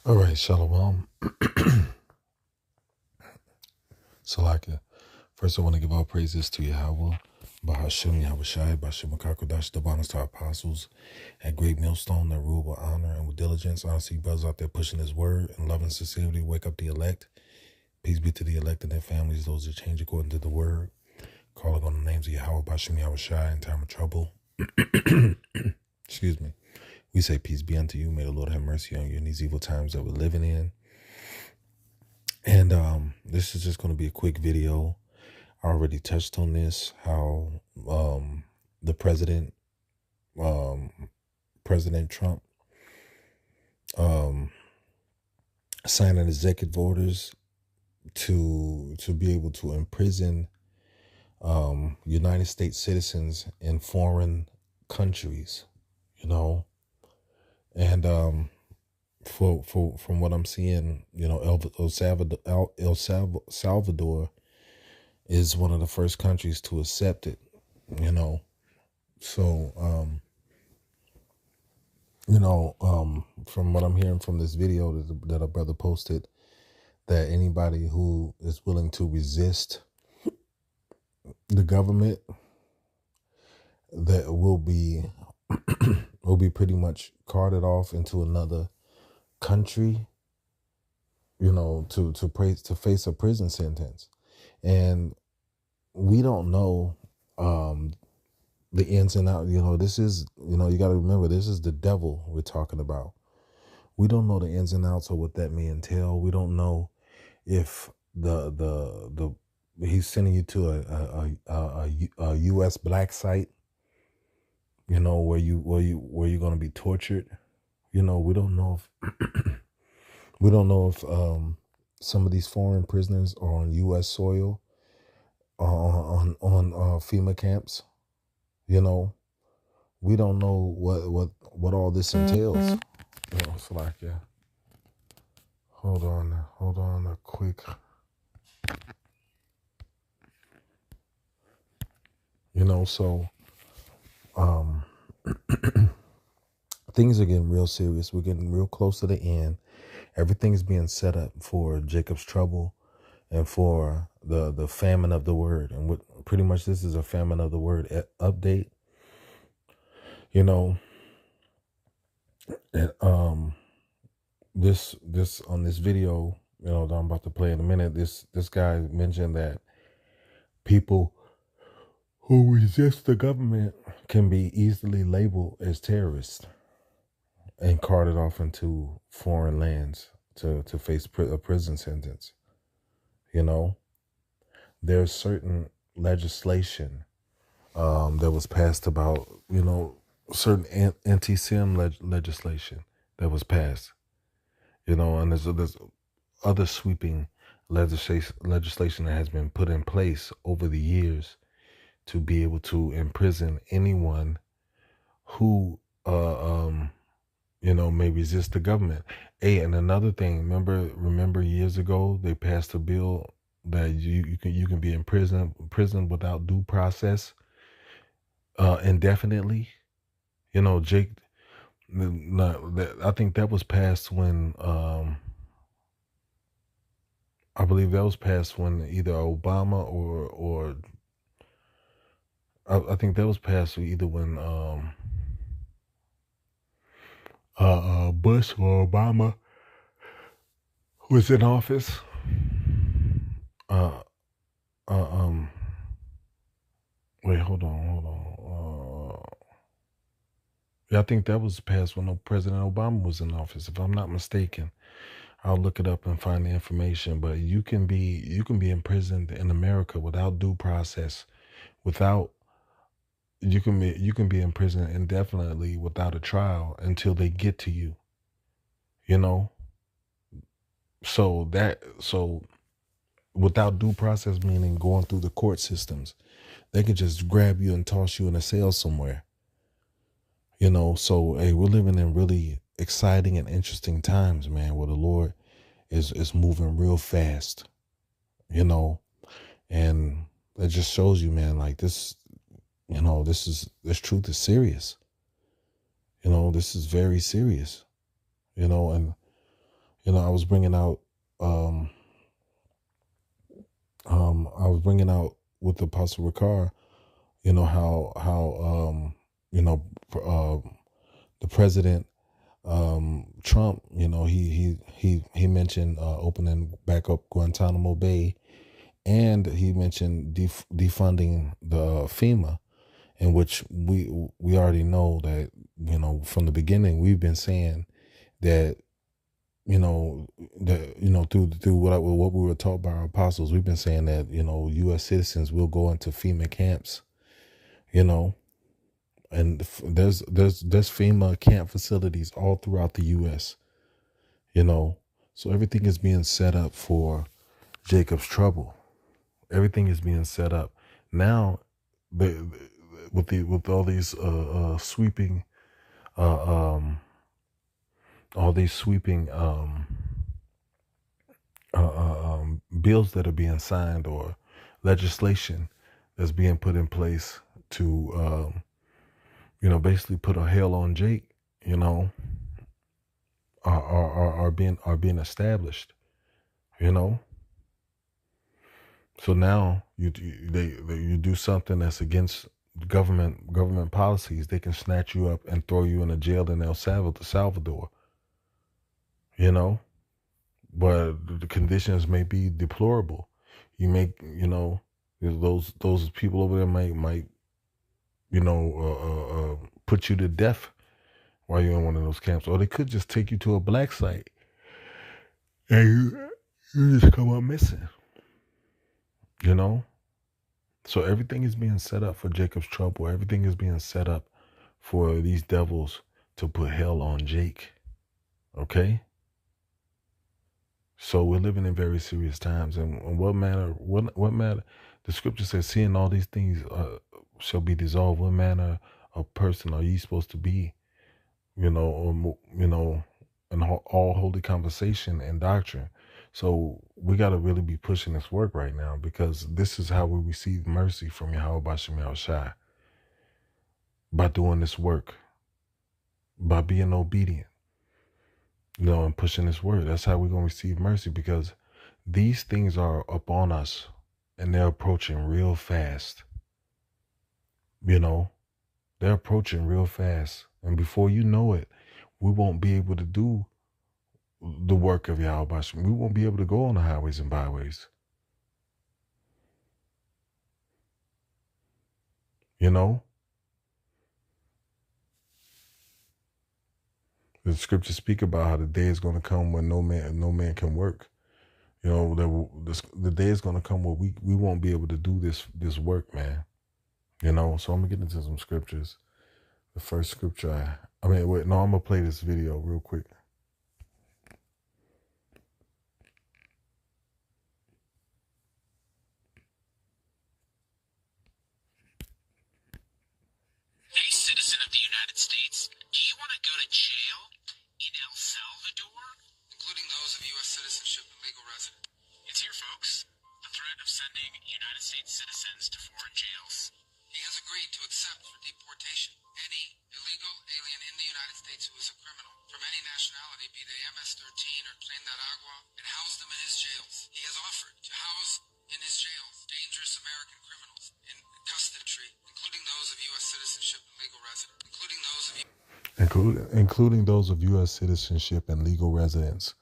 All right, Shalom. Salaka. First, I want to give all praises to Yahweh, Bahashim Yahushai, Bashim Kakodash, the bonus to our apostles at Great Millstone that rule with honor and with diligence. I see brothers out there pushing his word and love and sincerity. Wake up the elect. Peace be to the elect and their families, those that change according to the word. Calling on the names of Yahweh, Bashim Yahushai in time of trouble. Excuse me. We say peace be unto you. May the Lord have mercy on you in these evil times that we're living in. And this is just going to be a quick video. I already touched on this, how the president, President Trump, signed an executive orders to be able to imprison United States citizens in foreign countries, you know, and from what I'm seeing, you know, El Salvador is one of the first countries to accept it, you know. So, from what I'm hearing from this video that a brother posted, that anybody who is willing to resist the government, that will be pretty much carted off into another country, you know, to face a prison sentence. And we don't know the ins and outs. You know, this is, you know, you got to remember, this is the devil we're talking about. We don't know the ins and outs of what that may entail. We don't know if the he's sending you to a U.S. black site, you know, where you're going to be tortured. You know, we don't know if some of these foreign prisoners are on U.S. soil, on FEMA camps. You know, we don't know what all this entails. You know, it's like, yeah. Hold on a quick. You know, so things are getting real serious. We're getting real close to the end. Everything's being set up for Jacob's trouble and for the famine of the word. And pretty much this is a famine of the word update. You know, and this on this video, you know, that I'm about to play in a minute, this guy mentioned that people who resist the government can be easily labeled as terrorists and carted off into foreign lands to face a prison sentence. You know, there's certain legislation that was passed about, you know, certain anti-Sim legislation that was passed, you know, and there's other sweeping legislation that has been put in place over the years to be able to imprison anyone who you know, may resist the government. Hey, and another thing, remember years ago they passed a bill that you can be in prison without due process indefinitely. You know, Jake, I think that was passed when I believe that was passed when either Obama or I think that was passed either when Bush or Obama was in office. Wait, hold on. Yeah, I think that was passed when President Obama was in office, if I'm not mistaken. I'll look it up and find the information. But you can be imprisoned in America without due process, you can be in prison indefinitely without a trial until they get to you. You know, so without due process, meaning going through the court systems, they could just grab you and toss you in a cell somewhere. You know, so hey, we're living in really exciting and interesting times, man, where the Lord is moving real fast. You know, and it just shows you, man, like this. You know, this truth is serious. You know, this is very serious. You know, and I was bringing out, um, I was bringing out with Apostle Ricard, how you know, the president, Trump, he mentioned opening back up Guantanamo Bay, and he mentioned defunding the FEMA, in which we already know that, from the beginning we've been saying that, through what we were taught by our apostles, we've been saying that, U.S. citizens will go into FEMA camps, you know, and there's FEMA camp facilities all throughout the U.S. So everything is being set up for Jacob's trouble. Everything is being set up now. With all these sweeping, uh, um, all these sweeping bills that are being signed, or legislation that's being put in place to, basically put a hell on Jake, are being established, you know. So now you do something that's against government policies, they can snatch you up and throw you in a jail in El Salvador, you know. But the conditions may be deplorable. You make, those people over there might put you to death while you're in one of those camps, or they could just take you to a black site and you just come up missing, you know. So everything is being set up for Jacob's trouble. Everything is being set up for these devils to put hell on Jake. Okay? So we're living in very serious times. And what matter? The scripture says, seeing all these things shall be dissolved. What manner of person are ye supposed to be? In all holy conversation and doctrine. So we got to really be pushing this work right now, because this is how we receive mercy from Yahweh Bashem Yahushai. By doing this work, by being obedient, and pushing this word. That's how we're going to receive mercy, because these things are upon us and they're approaching real fast. They're approaching real fast. And before you know it, we won't be able to do the work of Yahweh Bashem. We won't be able to go on the highways and byways. The scriptures speak about how the day is going to come when no man can work. The day is going to come where we won't be able to do this work, man. So I'm gonna get into some scriptures. The first scripture I'm gonna play this video real quick. Hey, citizen of the United States, do you want to go to jail in El Salvador? Including those of U.S. citizenship and legal resident. It's here, folks. The threat of sending United States citizens to foreign jails. He has agreed to accept for deportation any illegal alien in the United States who is a criminal from any nationality, be they MS-13 or Tren de Aragua, and house them in his jails. He has offered to house in his jails dangerous American criminals in custody, including those of U.S. citizenship and legal resident, including those of U.S. citizenship and legal residents.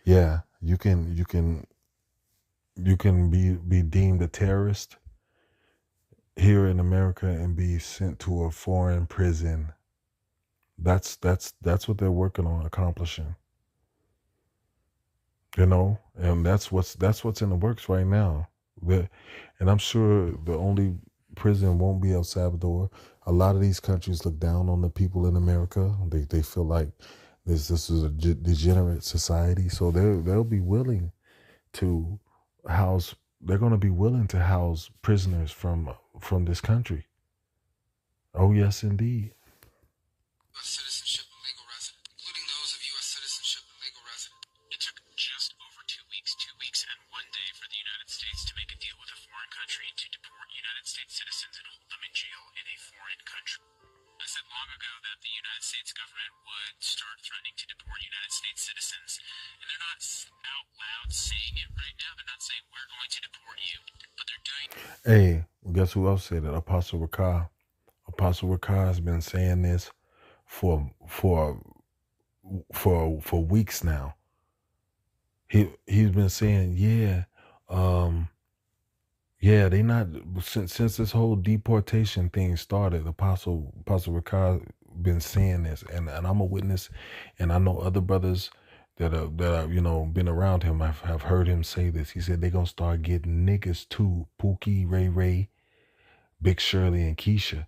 Yeah, you can be deemed a terrorist here in America and be sent to a foreign prison. That's what they're working on accomplishing. And that's what's in the works right now. And I'm sure the only prison won't be El Salvador. A lot of these countries look down on the people in America. They feel like this is a degenerate society, so they'll be willing to house. They're going to be willing to house prisoners from this country. Oh yes, indeed. U.S. citizenship and legal resident, including those of U.S. citizenship and legal resident. It took just over 2 weeks, 2 weeks and 1 day for the United States to make a deal with a foreign country to deport United States citizens and hold them in jail in a foreign country. I said long ago that the United States government would start threatening to deport United States citizens, and Hey, guess who else said it? Apostle Rakah. Apostle Rakah has been saying this for weeks now. He's been saying, they not since this whole deportation thing started. Apostle Rakah been saying this, and I'm a witness, and I know other brothers that are been around him. Have heard him say this. He said they're gonna start getting niggas too, Pookie, Ray, Big Shirley, and Keisha,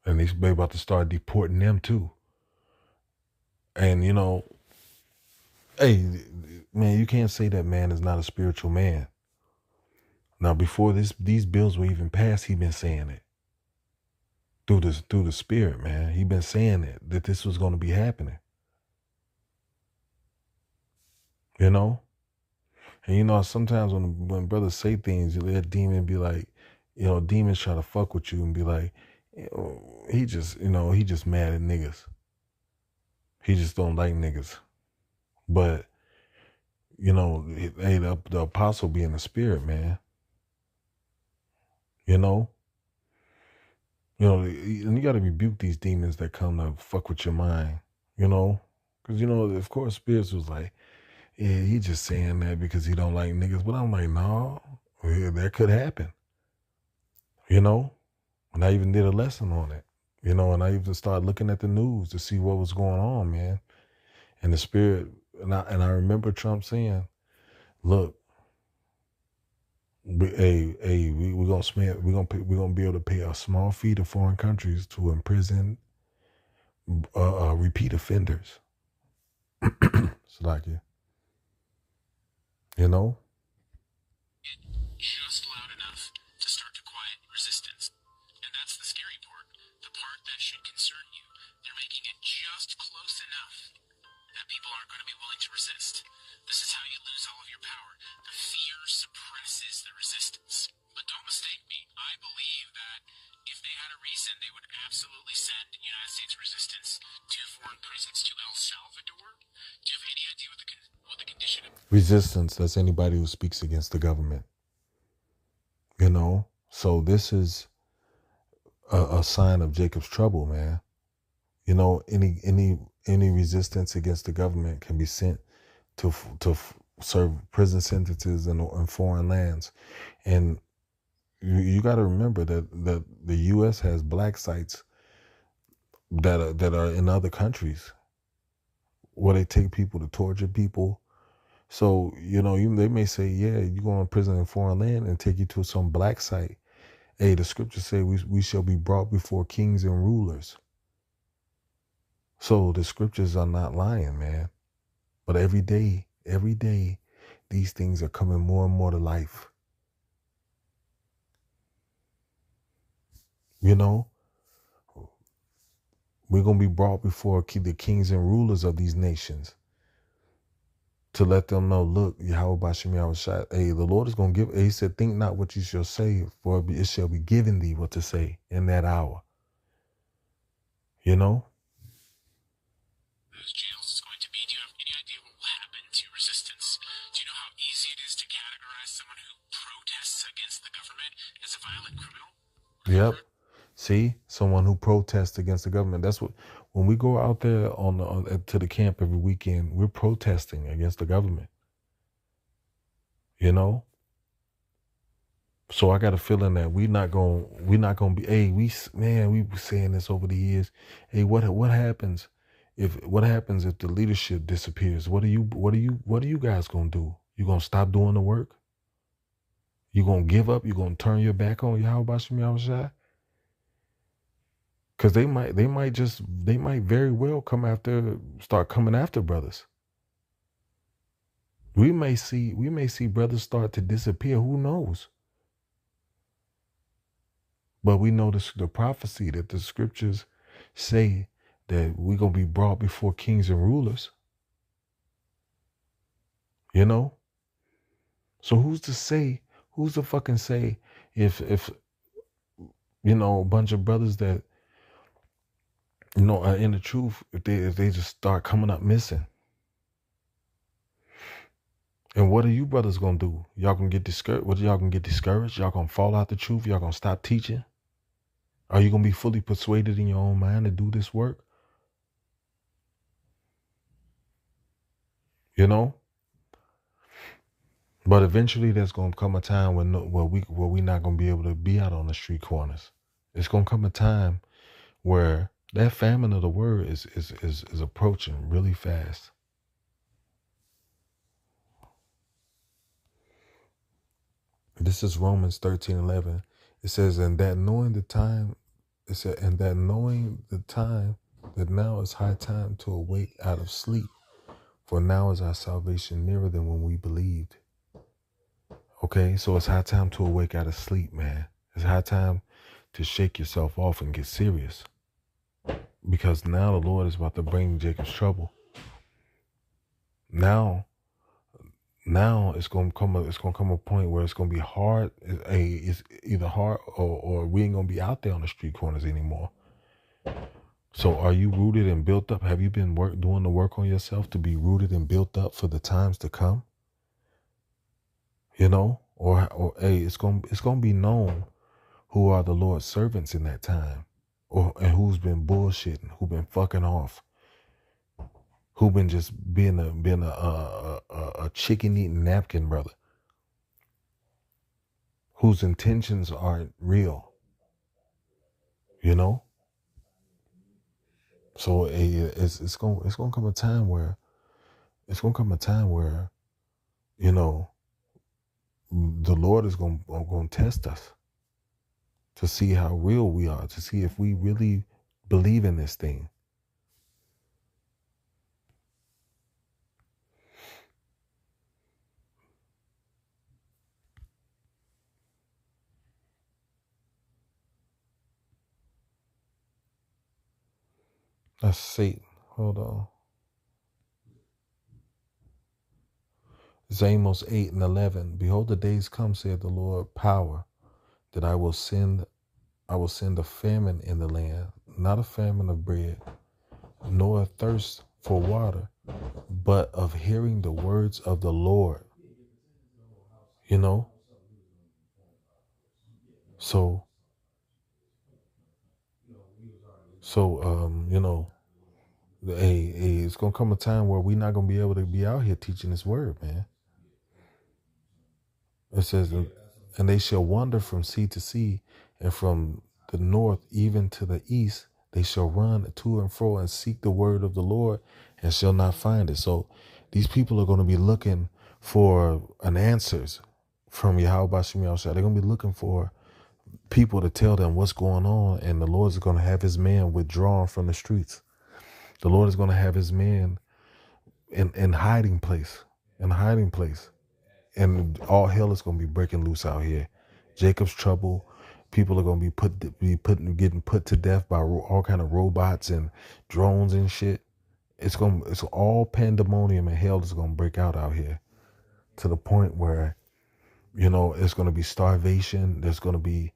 and they about to start deporting them too. And hey, man, you can't say that man is not a spiritual man. Now, before these bills were even passed, he been saying it through the spirit, man. He been saying it, that this was going to be happening. And sometimes when brothers say things, you let demon be like, demons try to fuck with you and be like, he just mad at niggas. He just don't like niggas. But hey, the apostle be in the spirit, man. And you got to rebuke these demons that come to fuck with your mind, because of course spirits was like, yeah, he just saying that because he don't like niggas. But I'm like, no, that could happen, and I even did a lesson on it, and I even started looking at the news to see what was going on, man. And the spirit, and I remember Trump saying, look, we're gonna be able to pay a small fee to foreign countries to imprison repeat offenders. It's like just loud enough to start to quiet resistance. And that's the scary part, the part that should concern you. They're making it just close enough that people aren't going to be willing to resist. This is how you lose all of your power. The fear suppresses the resistance. But don't mistake me. I believe that if they had a reason, they would absolutely send United States resistance to foreign prisons to El Salvador. Do you have any idea what the condition of resistance? That's anybody who speaks against the government. So this is a sign of Jacob's trouble, man. Any resistance against the government can be sent to serve prison sentences in foreign lands. And you got to remember that the U.S. has black sites that are in other countries where they take people to torture people. So they may say, yeah, you go in prison in foreign land and take you to some black site. Hey, the scriptures say we shall be brought before kings and rulers. So the scriptures are not lying, man. But every day, these things are coming more and more to life. We're going to be brought before the kings and rulers of these nations to let them know, look, Yahweh Bashem Yahushua, hey, the Lord is going to give, he said, think not what you shall say, for it shall be given thee what to say in that hour. those jails is going to be? Do you have any idea what will happen to resistance? Do you know how easy it is to categorize someone who protests against the government as a violent criminal? Yep. See, someone who protests against the government. That's what, when we go out there to the camp every weekend, we're protesting against the government. So I got a feeling that we're not gonna be. Hey, we've been saying this over the years. Hey, what happens if the leadership disappears? What are you guys gonna do? You gonna stop doing the work? You gonna give up? You gonna turn your back on Yahweh Bashem Yahushua? Because they might very well start coming after brothers. We may see brothers start to disappear. Who knows? But we know the prophecy that the scriptures say that we're going to be brought before kings and rulers. So who's to fucking say if a bunch of brothers that are in the truth, if they just start coming up missing. And what are you brothers gonna do? Y'all gonna get discouraged? What, y'all gonna get discouraged? Y'all gonna fall out the truth? Y'all gonna stop teaching? Are you gonna be fully persuaded in your own mind to do this work? You know? But eventually there's gonna come a time where we not gonna be able to be out on the street corners. It's gonna come a time where that famine of the word is approaching really fast. This is Romans 13:11. It says, and that knowing the time that now is high time to awake out of sleep, for now is our salvation nearer than when we believed. Okay, so it's high time to awake out of sleep, man. It's high time to shake yourself off and get serious. Because now the Lord is about to bring Jacob's trouble. Now it's gonna come a point where it's gonna be hard. It's either hard or we ain't gonna be out there on the street corners anymore. So are you rooted and built up? Have you been doing the work on yourself to be rooted and built up for the times to come? You know, or hey, it's gonna be known who are the Lord's servants in that time, and who's been bullshitting, who been fucking off, who been just being a chicken eating napkin brother, whose intentions aren't real. You know. So it's gonna come a time where you know the Lord is gonna test us to see how real we are, to see if we really believe in this thing. That's Satan. Hold on. It's Amos 8:11. Behold, the days come, saith the Lord, power, that I will send a famine in the land, not a famine of bread, nor a thirst for water, but of hearing the words of the Lord. You know? So you know, it's gonna come a time where we're not gonna be able to be out here teaching this word, man. It says, and they shall wander from sea to sea, and from the north even to the east. They shall run to and fro and seek the word of the Lord, and shall not find it. So these people are going to be looking for an answers from Yahweh Shem Yahushua. They're going to be looking for people to tell them what's going on, and the Lord is going to have his men withdrawn from the streets. The Lord is going to have his men in hiding place, and all hell is going to be breaking loose out here. Jacob's trouble. People are going to getting put to death by all kind of robots and drones and shit. It's all pandemonium, and hell is going to break out here, to the point where, you know, it's going to be starvation. There's going to be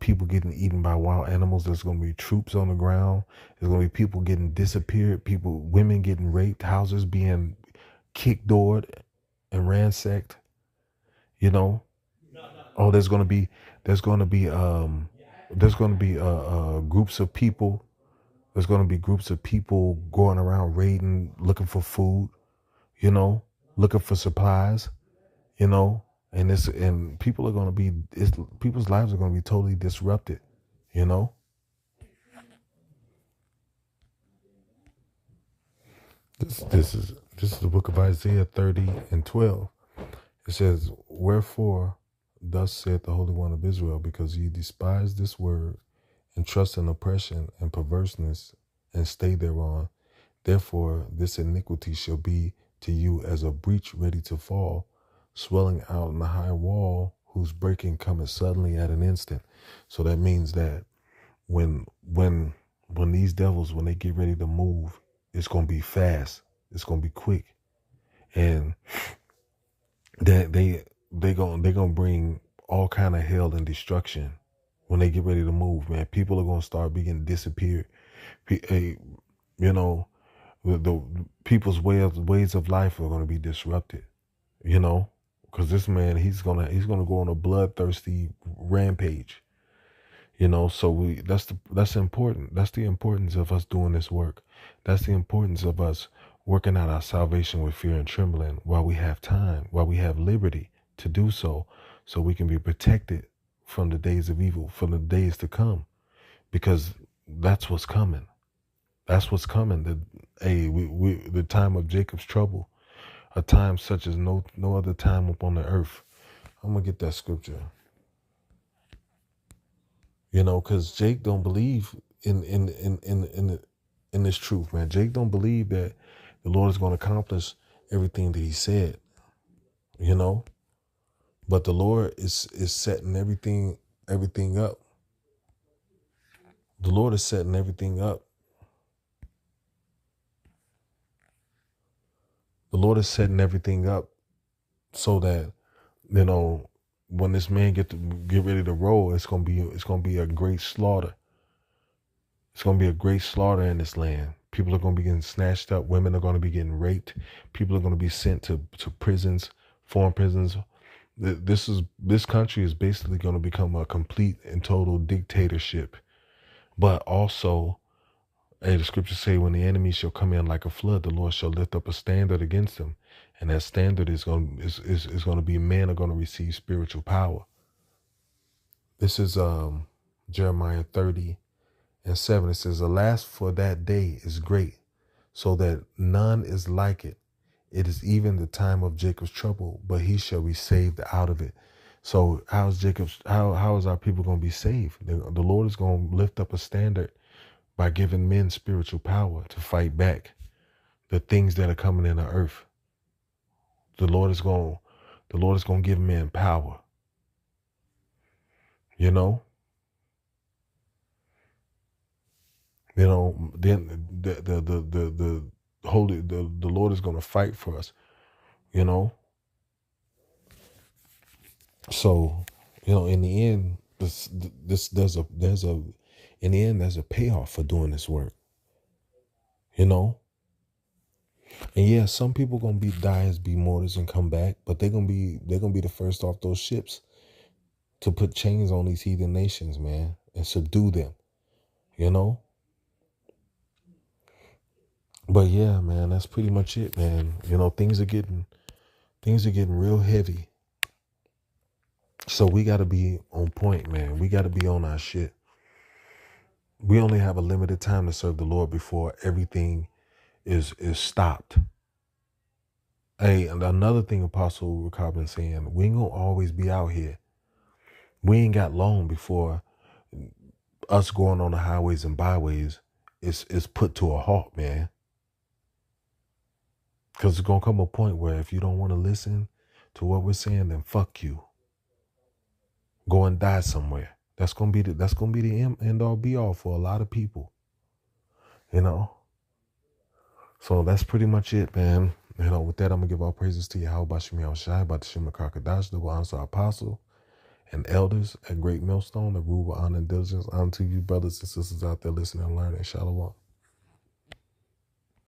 people getting eaten by wild animals. There's going to be troops on the ground. There's going to be people getting disappeared. Women getting raped. Houses being kick-doored and ransacked. You know. Oh, there's going to be groups of people. There's going to be groups of people going around raiding, looking for food. You know, looking for supplies. You know. And people are going to be, people's lives are going to be totally disrupted, you know? This is the book of Isaiah 30:12. It says, wherefore, thus saith the Holy One of Israel, because ye despise this word, and trust in oppression and perverseness, and stay thereon. Therefore, this iniquity shall be to you as a breach ready to fall, swelling out in the high wall, whose breaking cometh suddenly at an instant. So that means that when these devils, when they get ready to move, it's going to be fast. It's going to be quick. And that they're going to bring all kind of hell and destruction when they get ready to move, man. People are going to start being disappeared. You know, the people's ways of life are going to be disrupted. you know, because this man, he's gonna go on a bloodthirsty rampage, you know. So that's important. That's the importance of us doing this work. That's the importance of us working out our salvation with fear and trembling while we have time, while we have liberty to do so we can be protected from the days of evil, from the days to come, because that's what's coming. That's what's coming. The time of Jacob's trouble, a time such as no other time upon the earth. I'm gonna get that scripture. You know, because Jake don't believe in this truth, man. Jake don't believe that the Lord is going to accomplish everything that he said, you know. But the Lord is setting everything up. The Lord is setting everything up. The Lord is setting everything up so that, you know, when this man get ready to roll, it's gonna be a great slaughter. It's gonna be a great slaughter in this land. People are gonna be getting snatched up. Women are gonna be getting raped. People are gonna be sent to prisons, foreign prisons. This country is basically gonna become a complete and total dictatorship. But also, the scriptures say, when the enemy shall come in like a flood, the Lord shall lift up a standard against them. And that standard is going to be, men are going to receive spiritual power. This is Jeremiah 30:7. It says, alas, for that day is great, so that none is like it. It is even the time of Jacob's trouble, but he shall be saved out of it. So how is our people going to be saved? The Lord is going to lift up a standard by giving men spiritual power to fight back the things that are coming in the earth. The Lord is going to give men power. You know? You know, then the Lord is going to fight for us, you know? So, you know, in the end, there's a payoff for doing this work. You know? And yeah, some people gonna die as be mortars and come back, but they're gonna be the first off those ships to put chains on these heathen nations, man, and subdue them. You know? But yeah, man, that's pretty much it, man. You know, things are getting real heavy. So we gotta be on point, man. We gotta be on our shit. We only have a limited time to serve the Lord before everything is stopped. Hey, and another thing Apostle Rickard been saying, we ain't gonna always be out here. We ain't got long before us going on the highways and byways is put to a halt, man. Because it's gonna come a point where if you don't want to listen to what we're saying, then fuck you. Go and die somewhere. That's gonna be the end all be all for a lot of people. You know. So that's pretty much it, man. You know, with that, I'm gonna give all praises to Yahweh Bashim Yahushai, Batashim Kakadash, the answer apostle and elders at Great Millstone, the rule of honor and diligence unto you brothers and sisters out there listening and learning. Shalom.